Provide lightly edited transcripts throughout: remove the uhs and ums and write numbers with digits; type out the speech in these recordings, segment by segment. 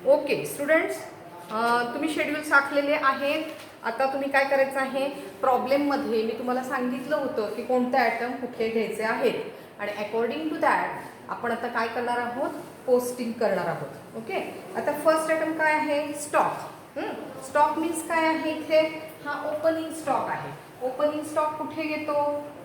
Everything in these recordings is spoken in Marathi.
ओके स्टुडंट्स, तुम्ही शेड्यूल्स आखलेले आहेत. आता तुम्ही काय करायचं आहे, प्रॉब्लेममध्ये मी तुम्हाला सांगितलं होतं की कोणते ॲटम कुठे घ्यायचे आहेत आणि अकॉर्डिंग टू दॅट आपण आता काय करणार आहोत, पोस्टिंग करणार आहोत. ओके, आता फर्स्ट आयटम काय आहे, स्टॉक. स्टॉक मीन्स काय आहे, इथे हा ओपनिंग स्टॉक आहे. ओपनिंग स्टॉक कुठे घेतो,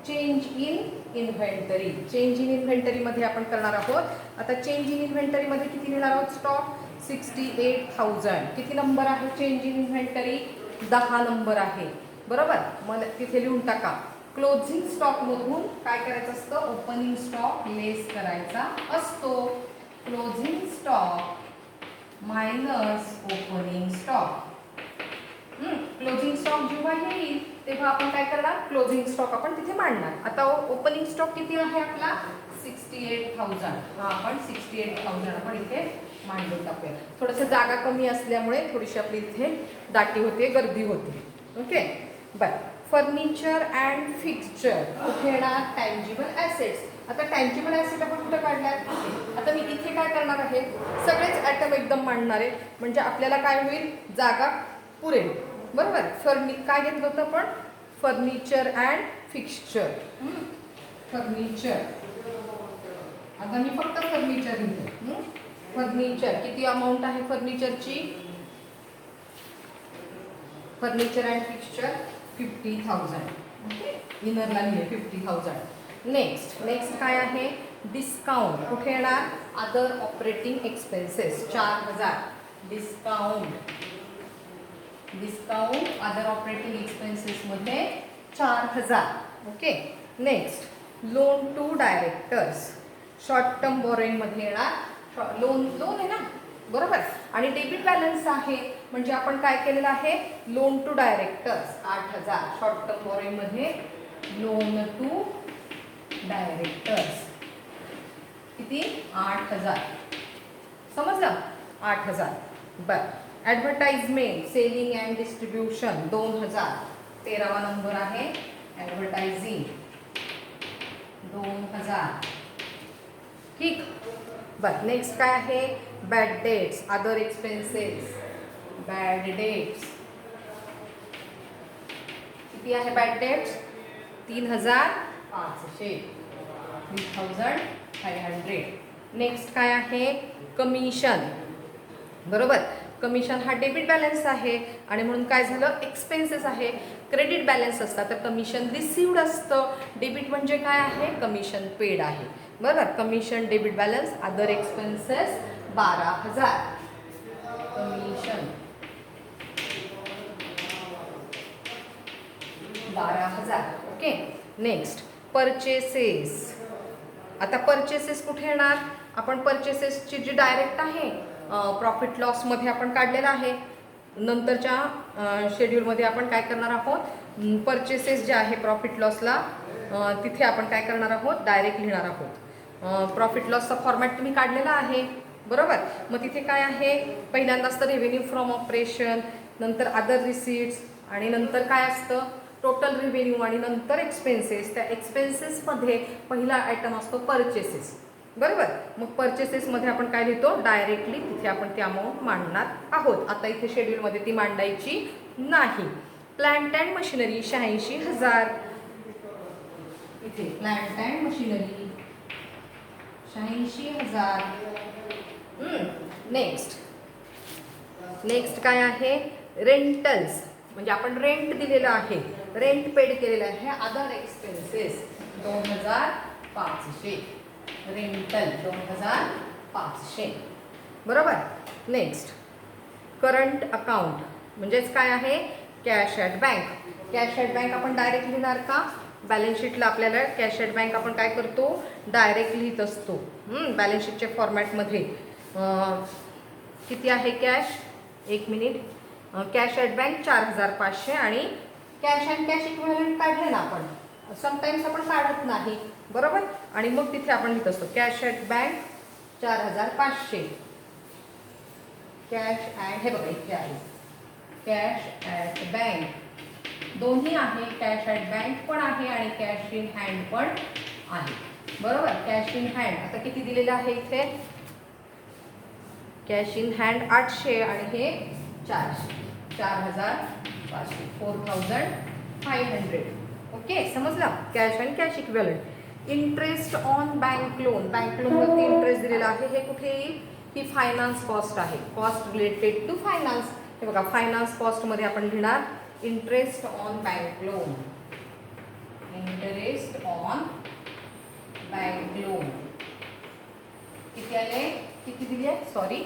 change in inventory. Change in इन्व्हेंटरीमध्ये आपण करणार आहोत. आता चेंज इन इन्व्हेंटरीमध्ये किती लिहिणार आहोत, स्टॉक 68,000. किती नंबर आहे चेंज इन इन्व्हेंटरी, 10 नंबर आहे. बरोबर, मग तिथे लिहून टाका. क्लोजिंग स्टॉकमधून काय करायचं असतं, ओपनिंग स्टॉक लेस करायचा असतो. Closing stock minus opening stock. Closing stock जेव्हा येईल तेव्हा आपण काय करणार, क्लोजिंग स्टॉक आपण तिथे मांडणार. आता ओपनिंग स्टॉक किती आहे आपला, 68,000. हा आपण 68,000 आपण इथे मांडून टाकूया. थोडंसं जागा कमी असल्यामुळे थोडीशी आपली इथे दाटी होते, गर्दी होते. ओके, बरं. फर्निचर अँड फिक्स्चर कुठे येणार, टँजिबल ॲसेट्स. आता टँजिबल ॲसेट आपण कुठं काढल्यात, आता मी इथे काय करणार आहे, सगळेच ॲटम एकदम मांडणार आहे, म्हणजे आपल्याला काय होईल, जागा पुरेल. बरोबर, काय घेतलं होतं आपण, फर्निचर अँड फिक्स्चर. फर्निचर, आता मी फक्त फर्निचर घेते. फर्निचर किती अमाऊंट आहे फर्निचरची, फर्निचर अँड फिक्स्चर 50,000. ओके, इनरला लिहिले 50,000. नेक्स्ट काय आहे, डिस्काउंट कुठे येणार, other operating expenses 4,000. Discount other operating expenses मध्ये 4,000. Okay, next loan to directors, short term borrowing मध्ये येणार. लोन आहे ना, बरोबर. आणि डेबिट बॅलन्स आहे, म्हणजे आपण काय केलेलं आहे, loan to directors 8,000. Short term borrowing मध्ये लोन टू डायरेक्टर्स किती, 8,000. समजलं, 8,000. बरं. Advertisement, selling and distribution 2,000. 13वा नंबर आहे. ॲडव्हर्टायझिंग 2,000. ठीक. बरं, नेक्स्ट काय आहे, bad debts, other expenses. Bad debts किती आहे, बॅड डेट्स 3,500. 3,500. नेक्स्ट काय आहे, कमिशन. बरोबर, कमिशन हा डेबिट बॅलन्स आहे आणि म्हणून काय झालं, एक्सपेन्सेस आहे. क्रेडिट बॅलन्स असतात तर कमिशन रिसिव्ड असतं. डेबिट म्हणजे काय आहे, कमिशन पेड आहे. बरोबर, commission debit balance other expenses 12,000. Commission 12,000. Okay, next purchases. आता परचेसेस कुठे येणार, आपण परचेसेसची जी डायरेक्ट आहे प्रॉफिट लॉस मध्ये आपण काढलेला आहे. नंतरच्या शेड्यूलमध्ये आपण काय करणार आहोत, परचेसेस जे आहे प्रॉफिट लॉसला तिथे आपण काय करणार आहोत, डायरेक्ट लिहिणार आहोत. प्रॉफिट लॉसचा फॉर्मॅट तुम्ही काढलेला आहे. बरोबर, मग तिथे काय आहे, पहिल्यांदाच तर रेव्हेन्यू फ्रॉम ऑपरेशन, नंतर अदर रिसीट्स आणि नंतर काय असतं, टोटल रेव्हेन्यू आणि नंतर एक्सपेन्सेस. त्या एक्सपेन्सेसमध्ये पहिला आयटम असतो परचेसेस. बरोबर, मग परचेसेसमध्ये आपण काय लिहितो, डायरेक्टली तिथे आपण ती अमाऊंट मांडणार आहोत. आता इथे शेड्यूलमध्ये ती मांडायची नाही. Plant and machinery 86,000. इथे प्लांट अँड मशिनरी 86,000. नेक्स्ट काय आहे, रेंटल्स, म्हणजे आपण रेंट दिलेलं आहे, रेंट पेड केलेलं आहे. Other expenses 2,500. रेंटल 2,500. बरोबर. नेक्स्ट करंट अकाउंट म्हणजेच काय आहे, cash at bank. Cash at bank आपण डायरेक्ट लिहिणार का, बॅलन्स शीटला आपल्याला कॅश ॲट बँक आपण काय करतो, डायरेक्ट लिहित असतो. बॅलन्स शीटच्या फॉर्मॅटमध्ये किती आहे कॅश, एक मिनिट, कॅश ॲट बँक 4,500 आणि कॅश अँड कॅश इक्विव्हॅलंट काढले ना आपण, समटाईम्स आपण काढत नाही. बरोबर, आणि मग तिथे आपण लिहित असतो cash at bank 4,500. Cash at, हे बघा इथे आहे कॅश ॲट बँक, दोन्ही आहे, कॅश ॲट बँक पण आहे आणि कॅश इन हँड पण आहे. बरोबर. कॅश इन हँड आता किती दिलेलं आहे इथे? कॅश इन हँड 800 आणि हे 400, 4500, 4500. ओके, समजलं? कॅश आणि cash equivalent. Interest on bank loan, bank लोनवरती इंटरेस्ट दिलेला आहे. हे कुठे येईल? ही फायनान्स कॉस्ट आहे, कॉस्ट रिलेटेड टू फायनान्स. हे बघा, फायनान्स कॉस्टमध्ये आपण लिहिणार interest on bank loan. Interest on bank loan किती आले? किती दिली आहे? सॉरी,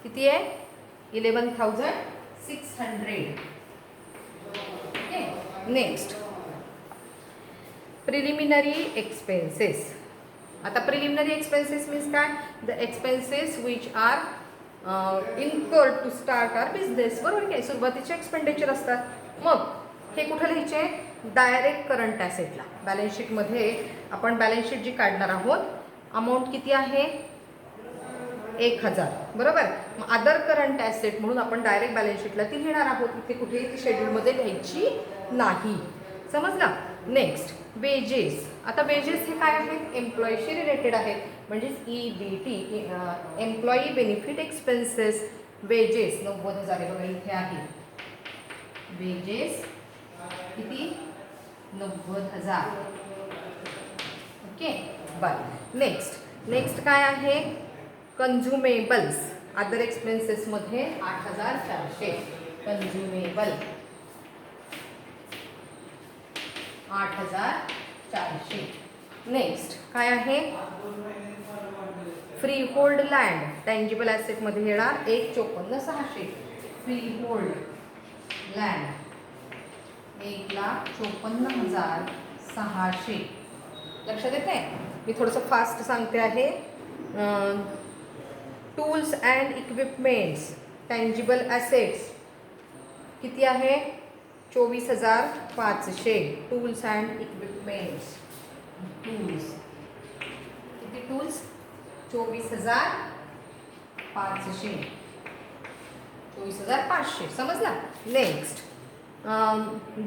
किती आहे? 11,600. Okay, next preliminary expenses. आता प्रिलिमिनरी एक्सपेन्सेस मीन्स काय? The expenses which are incurred to start our business. बरोबर काय? सुरुवातीचे एक्सपेंडिचर असतात. मग हे कुठं लिहायचे? Direct current ॲसेटला. बॅलन्स शीटमध्ये आपण बॅलन्स शीट जी काढणार आहोत, अमाऊंट किती आहे? 1000. बरोबर. मग अदर करंट ॲसेट म्हणून आपण डायरेक्ट बॅलन्स शीटला ती लिहिणार आहोत. इथे कुठेही ती शेड्यूलमध्ये लिहायची नाही. समजला? Next wedges. आता वेजेस हे काय आहेत? एम्प्लॉईशी रिलेटेड आहेत, म्हणजेच EBT, employee benefit expenses. Wedges 90,000 आहे बघा, इथे आहे वेजेस किती? 90,000. ओके, बरं. नेक्स्ट काय आहे? कन्झ्युमेबल्स. अदर एक्सपेन्सेसमध्ये 8,400. कन्झ्युमेबल 8,400. नेक्स्ट काय आहे? Free hold land. टँजिबल ॲसेटमध्ये येणार 1,54,600. Free hold land 1,54,600. लक्षात येते? मी थोडंसं फास्ट सांगते आहे. Tools and equipments, tangible assets किती आहे? 24,500. Tools and equipments. टूल्स किती? टूल्स 24,500. 24,500. समजला? Next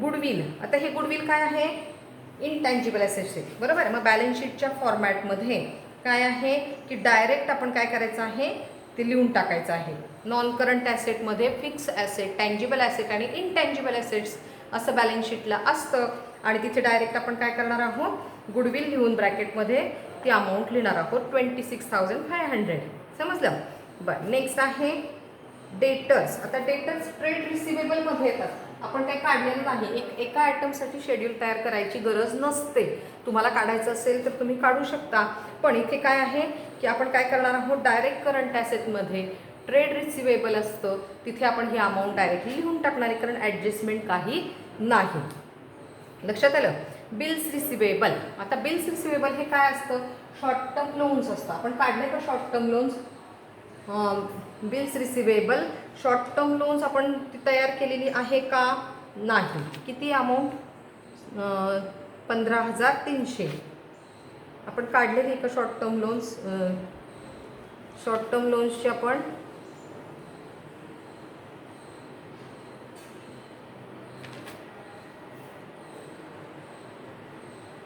goodwill. आता हे गुडविल काय आहे? Intangible assets. बरोबर. मग बॅलन्स शीटच्या फॉर्मॅटमध्ये काय आहे की डायरेक्ट आपण काय करायचं आहे? ते लिहून टाकायचं आहे. नॉन करंट ॲसेटमध्ये फिक्स ॲसेट, टँजिबल ॲसेट आणि इनटँजिबल ॲसेट्स असं बॅलन्स शीटला असतं. आणि तिथे डायरेक्ट आपण काय करणार आहोत? गुडविल लिहून ब्रॅकेटमध्ये ती अमाऊंट लिहिणार आहोत 26,500. समजलं? बरं. नेक्स्ट आहे डेटर्स. आता डेटर्स ट्रेड रिसिवेबलमध्ये येतात. आपण काही काढलेलं नाही. एका आयटमसाठी शेड्यूल तयार करायची गरज नसते. तुम्हाला काढायचं असेल तर तुम्ही काढू शकता. पण इथे काय आहे की आपण काय करणार आहोत? डायरेक्ट करंट ॲसेटमध्ये ट्रेड रिसिवेबल असतं, तिथे आपण ही अमाऊंट डायरेक्टली लिहून टाकणार आहे, कारण ॲडजस्टमेंट काही नाही. लक्षात आलं? Bills receivable. आता बिल्स रिसिवेबल हे काय असतं? शॉर्ट टर्म लोन्स असतं. आपण काढले का short term loans? Bills receivable short term loans आपण तयार केलेली आहे का? नाही. किती अमाऊंट? 15,300. आपण काढलेली का short term loans? Short term लोन्सची आपण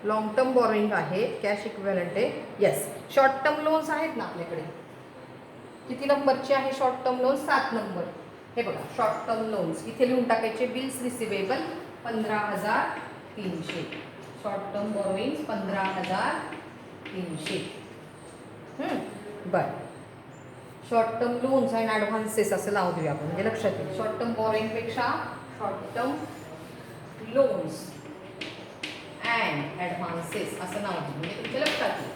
लॉंग टर्म बॉरोइंग आहे, कॅश इक्विव्हॅलंट आहे. येस, शॉर्ट टर्म लोन्स आहेत ना आपल्याकडे. किती नंबरची आहे शॉर्ट टर्म लोन्स? 7 नंबर. हे बघा, शॉर्ट टर्म लोन्स इथे लिहून टाकायचे. Bills receivable 15,300. Short term borrowing 15,300. बरं. Short term loans and advances असं नाव देऊया आपण, म्हणजे लक्षात येईल. शॉर्ट टर्म बॉरोइंगपेक्षा short term loans and advances असं नाव देऊ, म्हणजे तुमच्या लक्षात येईल.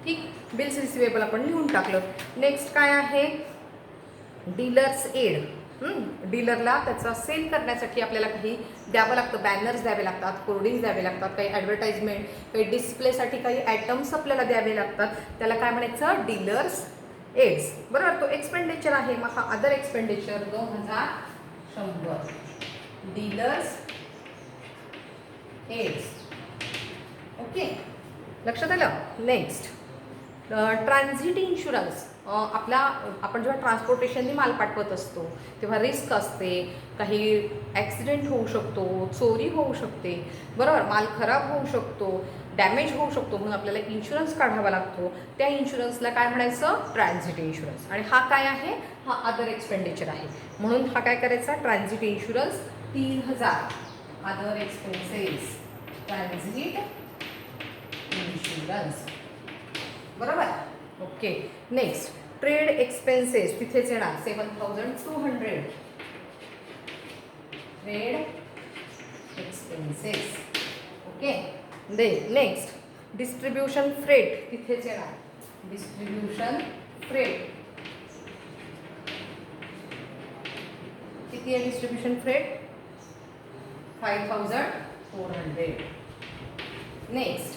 ठीक. बिल्स रिसिवेबल आपण लिहून टाकलं. नेक्स्ट काय आहे? Dealers add. डीलरला त्याचा सेल करण्यासाठी आपल्याला काही द्यावं लागतं. बॅनर्स द्यावे लागतात, होर्डिंग्स द्यावे लागतात, काही ॲडव्हर्टाइजमेंट, काही डिस्प्लेसाठी काही आयटम्स आपल्याला द्यावे लागतात. त्याला काय म्हणायचं? Dealers aids. बरोबर. तो एक्सपेंडिचर आहे. मग हा other expenditure 2,100. Dealers aids. Okay, लक्षात आलं? Next transit insurance. आपण जेव्हा ट्रान्सपोर्टेशननी माल पाठवत असतो तेव्हा रिस्क असते, काही ॲक्सिडेंट होऊ शकतो, चोरी होऊ शकते, बरोबर, माल खराब होऊ शकतो, डॅमेज होऊ शकतो, म्हणून आपल्याला इन्शुरन्स काढावा लागतो. त्या इन्शुरन्सला काय म्हणायचं? Transit insurance. आणि हा काय आहे? हा अदर एक्सपेंडिचर आहे. म्हणून हा काय करायचा? Transit insurance 3000. Other expenses, transit insurance, बरोबर. ओके. नेक्स्ट ट्रेड एक्सपेन्सेस तिथेच येणार 7200. Trade expenses. Okay. Next distribution freight तिथेच येणार. डिस्ट्रीब्युशन फ्रेट किती आहे? Distribution freight 5400. Next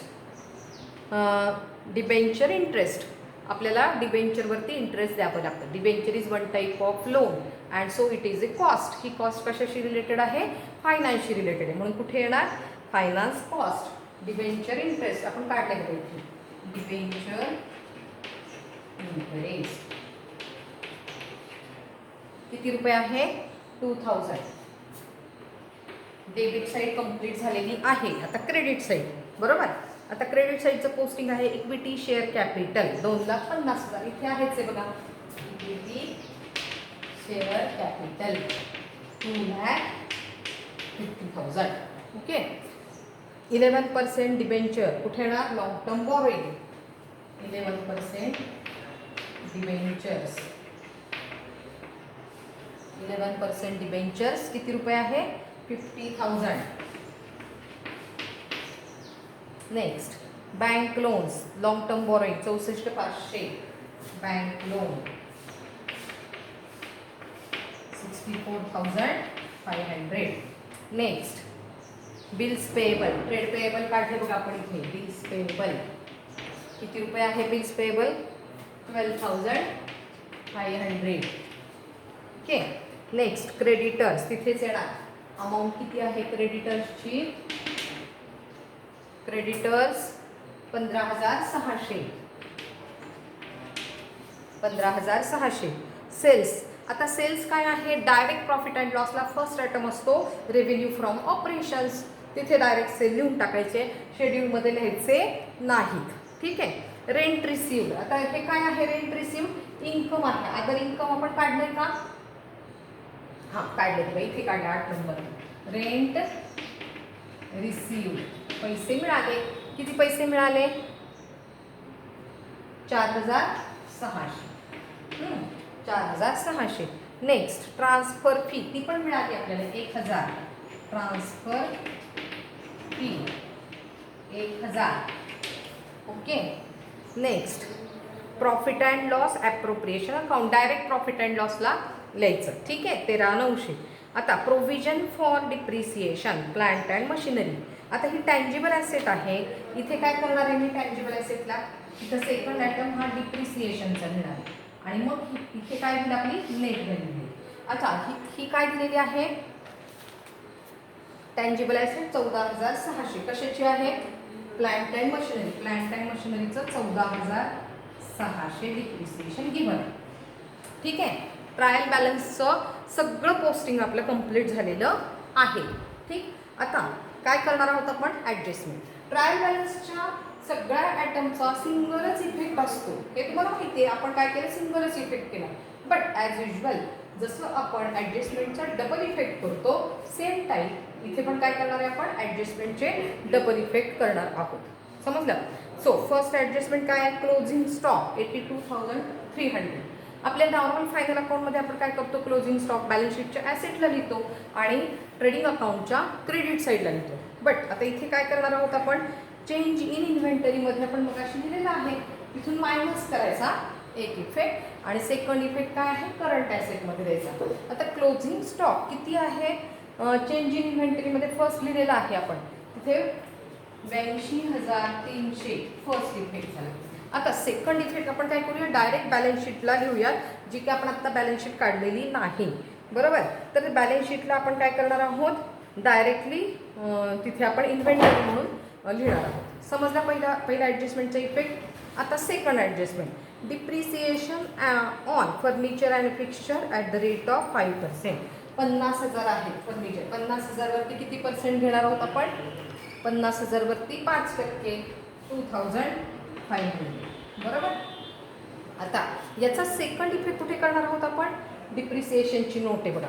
debenture interest. आपल्याला डिबेंचरवरती इंटरेस्ट द्यावं लागतं. Debenture is one type of loan and so it is a cost. He cost कशाशी रिलेटेड आहे? फायनान्सशी रिलेटेड आहे. म्हणून कुठे येणार? Finance cost. डिबेंचर इंटरेस्ट आपण काढले पाहिजे. डिबेंचर इंटरेस्ट किती रुपये आहे? 2000. डेबिट साईड कंप्लीट झालेली आहे. आता क्रेडिट साईड, बरोबर. आता क्रेडिट साईडचं पोस्टिंग आहे इक्विटी शेअर कॅपिटल 2,50,000. इथे आहेच आहे बघा. Equity share capital 2,50,000. Okay. 11% debenture कुठे येणार? Long term borrowing. 11% debentures. 11% debentures किती रुपये आहे? 50,000. Next bank loans long term borrowing 64,500. Bank loan 64,500. Next bills payable. Trade payable काढले बघा आपण इथे. बिल्स पेएबल किती रुपये आहे? Bills payable 12,500. Okay. Next creditors तिथेच येणार. अमाऊंट किती आहे क्रेडिटर्सची? क्रेडिटर्स 15,600. 15,600. सेल्स. आता सेल्स काय आहे? डायरेक्ट प्रॉफिट अँड लॉसला फर्स्ट आयटम असतो रेव्हेन्यू फ्रॉम ऑपरेशन्स. तिथे डायरेक्ट सेल लिहून टाकायचे, शेड्यूलमध्ये लिहायचे नाहीत. ठीक आहे. Rent received. आता हे काय आहे? रेंट रिसिव्ड इन्कम आहे. अदर इन्कम आपण काढलंय का? हां काढले बघा. इथे काढले 8 नंबर. रेंट रिसिव्ड पैसे मिळाले. किती पैसे मिळाले? 4,600. 4,600. नेक्स्ट ट्रान्सफर फी ती पण मिळाली आपल्याला 1,000. Transfer fee 1,000. Okay. Next profit and loss appropriation account. Direct profit and लॉसला लिहायचं. ठीक आहे. 13,900. आता provision for depreciation plant and machinery. आता ही टँजिबल ॲसेट आहे. इथे काय करणार आहे मी टँजिबल ॲसेटला? इथं सेकंड आयटम हा डिप्रिसिएशनचा लिहिणार आहे. आणि मग इथे काय दिली आपली? नेट व्हॅल्यू दिली. अच्छा ही काय दिलेली आहे? Tangible asset 14,600. कशाची आहे? Plant and machinery. Plant and मशिनरीचं 14,600 डिप्रिसिएशन गिव्हन. ठीक आहे. ट्रायल बॅलन्सचं सगळं पोस्टिंग आपलं कंप्लीट झालेलं आहे. ठीक. आता काय करणार आहोत आपण? ॲडजस्टमेंट. ट्रायल बॅलन्सच्या सगळ्या ॲटमचा सिंगलच इफेक्ट असतो. हे तुम्हाला माहिती आहे. आपण काय केलं? सिंगलच इफेक्ट केला. बट ॲज युजल जसं आपण ॲडजस्टमेंटचा डबल इफेक्ट करतो सेम टाईप इथे पण काय करणार आहे? आपण ॲडजस्टमेंटचे डबल इफेक्ट करणार आहोत. समजलं? सो फर्स्ट ॲडजस्टमेंट काय आहे? Closing stock 82,300. आपल्या नॉर्मल फायनल अकाउंटमध्ये आपण काय करतो? क्लोजिंग स्टॉक बॅलन्स शीटच्या ॲसेटला लिहितो आणि ट्रेडिंग अकाउंटच्या क्रेडिट साईडला लिहितो. बट आता इथे काय करणार आहोत आपण? चेंज इन इन्व्हेंटरीमध्ये आपण मगाशी लिहिलेलं आहे. इथून मायनस करायचा एक इफेक्ट आणि सेकंड इफेक्ट काय आहे? करंट ॲसेटमध्ये द्यायचा. आता क्लोजिंग स्टॉक किती आहे? चेंज इन इन्व्हेंटरीमध्ये फर्स्ट लिहिलेलं आहे आपण. तिथे 82,300 फर्स्ट इफेक्ट झाला. आता सेकंड इफेक्ट आपण काय करूया? डायरेक्ट बॅलन्स शीटला लिहूयात, जी की आपण आत्ता बॅलन्स शीट काढलेली नाही. बरोबर. तर बॅलन्स शीटला आपण काय करणार आहोत? डायरेक्टली तिथे आपण इन्व्हेंटरी म्हणून लिहिणार आहोत. समजला पहिला ॲडजस्टमेंटचा इफेक्ट. आता second adjustment. Depreciation on furniture and fixture at the rate of 5%. 50,000 आहे फर्निचर. 50,000वरती किती पर्सेंट घेणार आहोत आपण? 50,000वरती 5%, 2,500. बरोबर. आता याचा सेकंड इफेक्ट कुठे करणार आहोत आपण? डिप्रिसिएशनची नोट आहे बघा.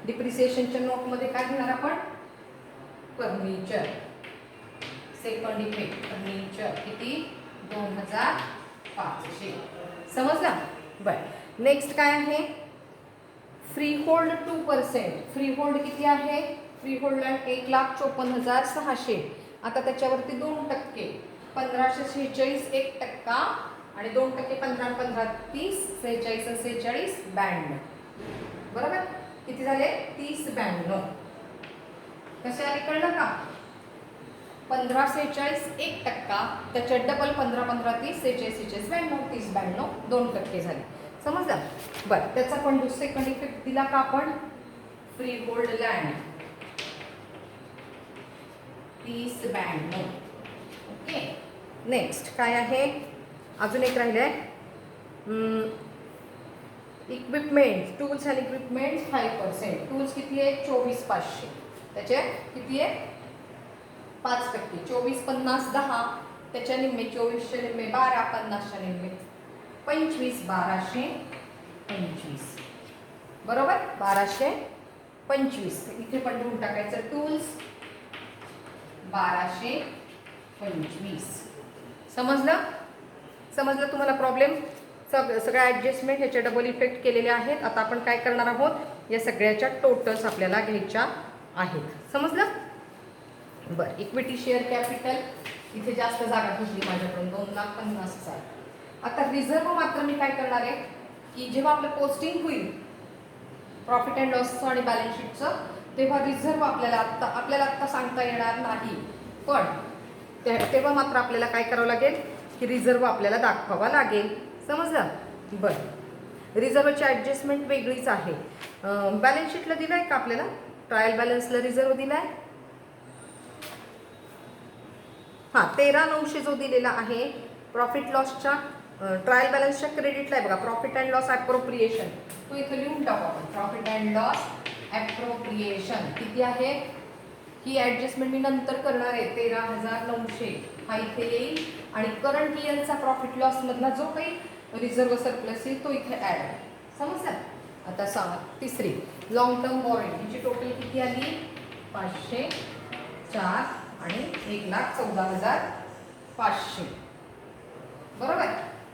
डिप्रिसिएशनच्या नोटमध्ये काय घेणार आपण? फर्निचर. सेकंड इफेक्ट फर्निचर किती? 2,500. समजला? बरं. नेक्स्ट काय आहे? Free hold 2%. फ्री होल्ड किती आहे? Free hold 1,54,600. आता त्याच्यावरती 2%, 1,546 1% आणि 2% 15 15 30 46 आणि 46 92. बरोबर. किती झाले? 30 92. कसे आले कळलं का? 15 46 1%, त्याच्या डबल 15 15 30 46 46 92 30 92 2% झाले. समजलं? बरं. त्याचा पण सेकंड इफेक्ट दिला का आपण? Free hold land 30 92. Okay. Next काय आहे? अजून एक राहिले आहे. Equipment tools and equipment 5%. Tools किती आहे? 24,500. त्याचे किती आहे? 5%. 24 50 10, त्याच्या निम्मे 24च्या निम्मे 12, 50च्या निम्मे 25, 1225. बरोबर. 1225. इथे पण लिहून टाकायचं टूल्स 1225. समजलं? समजलं तुम्हाला प्रॉब्लेम? सगळ्या ॲडजस्टमेंट ह्याचे डबल इफेक्ट केलेले आहेत. आता आपण काय करणार आहोत? या सगळ्याच्या टोटल्स आपल्याला घ्यायच्या आहेत. समजलं? बरं. इक्विटी शेअर कॅपिटल इथे जास्त जागा घेतली माझ्याकडून 2,50,000. आता रिझर्व मात्र मी काय करणार आहे की जेव्हा आपलं पोस्टिंग होईल प्रॉफिट अँड लॉसचं आणि बॅलन्स शीटचं, तेव्हा रिझर्व आपल्याला आत्ता सांगता येणार नाही. पण तेव्हा मात्र आपल्याला काय करावं लागेल की रिझर्व आपल्याला दाखवावा लागेल. समजलं? बरं. रिझर्वची ॲडजस्टमेंट वेगळीच आहे. बॅलन्स शीटला दिलं आहे का आपल्याला? ट्रायल बॅलन्सला रिझर्व दिला आहे. हां, 13,900 जो दिलेला आहे प्रॉफिट लॉसच्या ट्रायल बॅलन्सच्या क्रेडिटला आहे बघा. प्रॉफिट अँड लॉस ॲप्रोप्रिएशन तो इथं लिहून टाकू आपण. प्रॉफिट अँड लॉस ॲप्रोप्रिएशन किती आहे? ही ॲडजस्टमेंट मी नंतर करणार आहे. 13,900 हा इथे येईल आणि करंट इयरचा प्रॉफिट लॉसमधला जो काही रिझर्व सरप्लस येईल तो इथे ॲड आहे. समजलं? आता सांगा तिसरी लॉंग टर्म बॉरोइंग. हिची टोटल किती आली? 504 आणि 1,14,500. बरोबर.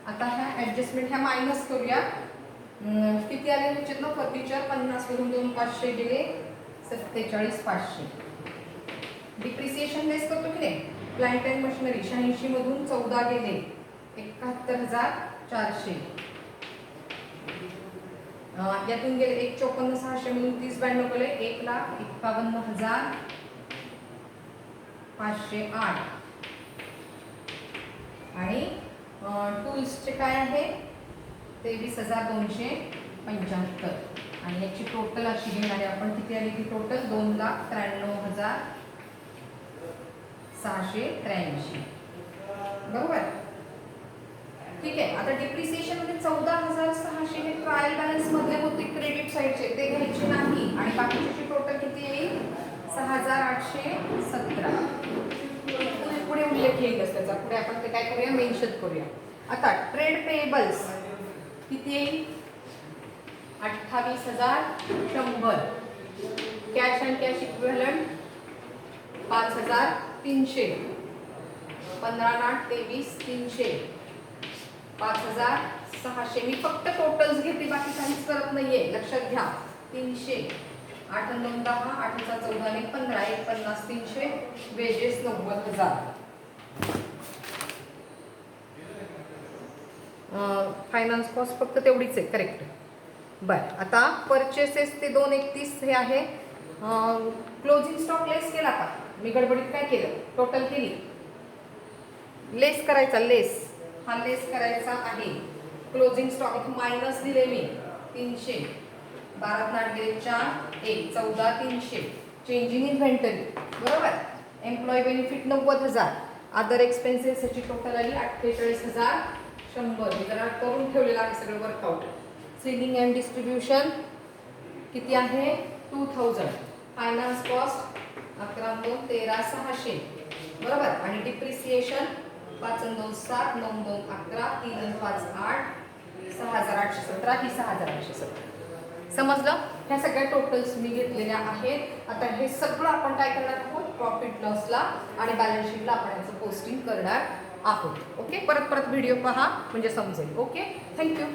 आता ह्या ॲडजस्टमेंट ह्या मायनस करूया. किती आले ह्याच्यातनं? फर्निचर 50 मधून 2,500 गेले 47,500. डिप्रिसिएशन लेस करतो की नाही? प्लांट अँड मशिनरी 86 मधून 14 गेले 71,400. यातून गेले 1,54,600 मधून 30 92 गेले 1,51,508. आणि टूल्सचे काय आहे? 23,275. आणि याची टोटल अशी घेणार आहे आपण. किती आली ती टोटल? 2,93,683. बरोबर. ठीक आहे. आता डिप्रिसिएशन मध्ये 14,600 हे ट्रायल बॅलन्स मधले होते क्रेडिट साईडचे, ते घ्यायचे नाही. आणि बाकीची टोटल किती येईल? 6,817. पुढे उल्लेख येईलच त्याचा. पुढे आपण ते काय करूया? मेन्शन करूया. आता ट्रेड पेएबल्स किती येईल? 28,100. Cash and cash equivalent 5,300. 15,23,300. 5,600. मी फक्त टोटल्स घेते, बाकी काहीच करत नाहीये. लक्षात घ्या. 300. 8 आणि 2 10, 8 चा 14 आणि 15, 1,50 300. वेजेस 90,000. फायनान्स कॉस्ट फक्त तेवढीच आहे. करेक्ट. बरं. आता परचेसेस ते 2,31 हे आहे. क्लोजिंग स्टॉक लेस केला का? मी गडबडीत काय केलं? टोटल केली. लेस करायचा. लेस हा लेस करायचा आहे. क्लोजिंग स्टॉक इथे मायनस दिले मी 300. 12 गेले 4 1 14,300. Changing inventory. बरोबर. Employ benefit 90,000. अदर एक्सपेन्सेस याची टोटल आली 48,000 100 मी जरा करून ठेवलेलं आहे सगळं वर्कआउट. सेलिंग अँड डिस्ट्रीब्युशन किती आहे 2000. फायनान्स कॉस्ट 11 2 13 600 बरोबर. आणि डिप्रिसिएशन 5 2 7 9 2 11 3 5 8 6817 ही 6817. समजलं. ह्या सगळ्या टोटल्स मी घेतलेल्या आहेत. आता हे सगळं आपण काय करणार आहोत प्रॉफिट लॉसला आणि बॅलन्स शीटला आपण याचं पोस्टिंग करणार आहोत. ओके. परत व्हिडिओ पहा म्हणजे समजेल. ओके. थँक्यू.